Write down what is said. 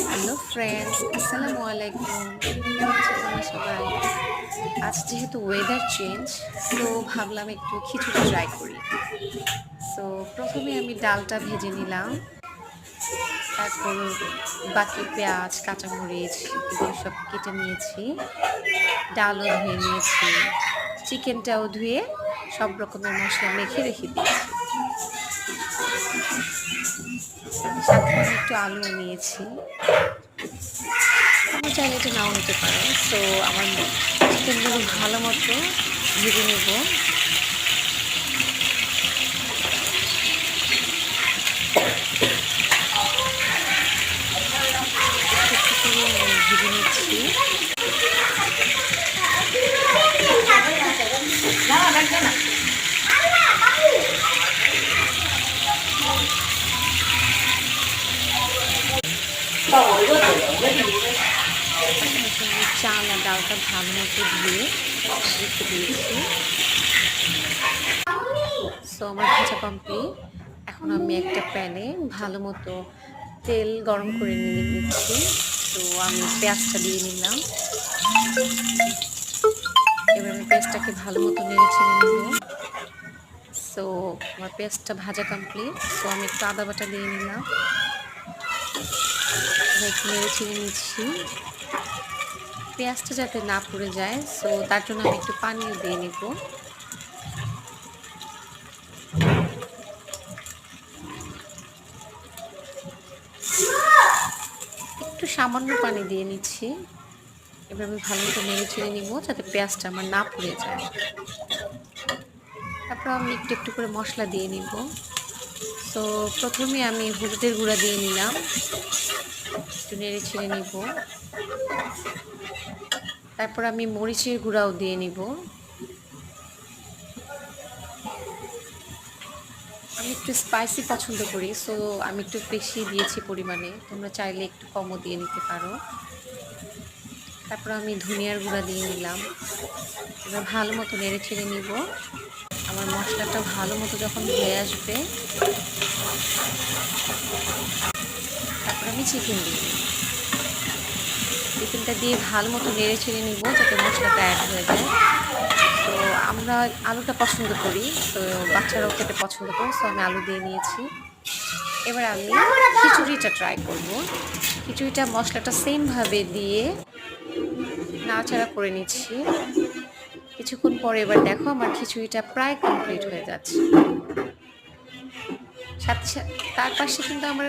Hello friends, আসসালামু আলাইকুম। কেমন আছো তোমরা সবাই? আজ যেহেতু ওয়েদার চেঞ্জ, সো ভাবলাম একটু খিচুড়ি ট্রাই করি। সো প্রথমে আমি ডালটা ভেজে নিলাম, তারপর বাকি পেঁয়াজ, কাঁচামরিচ এগুলো সব কেটে নিয়েছি, ডালও ধুয়ে নিয়েছি, চিকেনটাও ধুয়ে সব রকমের মশলা মেখে রেখে দিয়েছি। সাথে আমি একটু আলুও নিয়েছি। তোমরা চাইলে এটা নাও নিতে পারো। সো আমার চিকেনগুলো ভালো মতো ভেজে নেব। একটু একটু করে আমি ভেজে নিচ্ছি। পাশাপাশি আমি চাল আর ডালটা ভালো মতো ধুয়ে রেখে দিয়েছি। সো আমার ভাজা কমপ্লিট। এখন আমি একটা প্যানে ভালো মতো তেল গরম করে নিচ্ছি। তো আমি পেঁয়াজটা দিয়ে নিলাম। এবার আমি পেঁয়াজটাকে ভালো মতো নেড়ে ছেড়ে নিব। সো আমার পেঁয়াজটা ভাজা কমপ্লিট। সো আমি একটু আদা বাটা দিয়ে নিলাম, এবার একটু নেড়ে ছেড়ে নিচ্ছি। পেঁয়াজটা যাতে না পুড়ে যায়, সো তার জন্য আমি একটু পানিও দিয়ে নেব। একটু সামান্য পানি দিয়ে নিচ্ছি। এবার আমি ভালো মতো নেড়ে ছেড়ে নিব যাতে পেঁয়াজটা আমার না পুড়ে যায়। তারপর আমি একটু একটু করে মশলা দিয়ে নিব। তো প্রথমে আমি হলুদের গুঁড়া দিয়ে নিলাম, একটু নেড়ে ছেড়ে নিব। তারপর আমি মরিচের গুঁড়াও দিয়ে নিব। আমি একটু স্পাইসি পছন্দ করি, সো আমি একটু বেশি দিয়েছি পরিমাণে। তোমরা চাইলে একটু কমও দিয়ে নিতে পারো। তারপর আমি ধনিয়ার গুঁড়া দিয়ে নিলাম। এবার ভালো মতো নেড়ে ছেড়ে নিব। আমার মশলাটা ভালো মতো যখন হয়ে আসবে, তারপর আমি চিকেন দিয়ে নিব। চিকেনটা দিয়ে ভালো মতো নেড়ে ছেড়ে নিব যাতে মশলাটা অ্যাড হয়ে যায়। তো আমরা আলুটা পছন্দ করি, তো বাচ্চারাও খেতে পছন্দ করে, সো আমি আলু দিয়ে নিয়েছি। এবার আমি খিচুড়িটা ট্রাই করব। খিচুড়িটা মশলাটা সেমভাবে দিয়ে নাড়াচাড়া করে নিচ্ছি। কিছুক্ষণ পরে এবার দেখো আমার খিচুড়িটা প্রায় কমপ্লিট হয়ে যাচ্ছে। সাথে তার পাশে কিন্তু আমার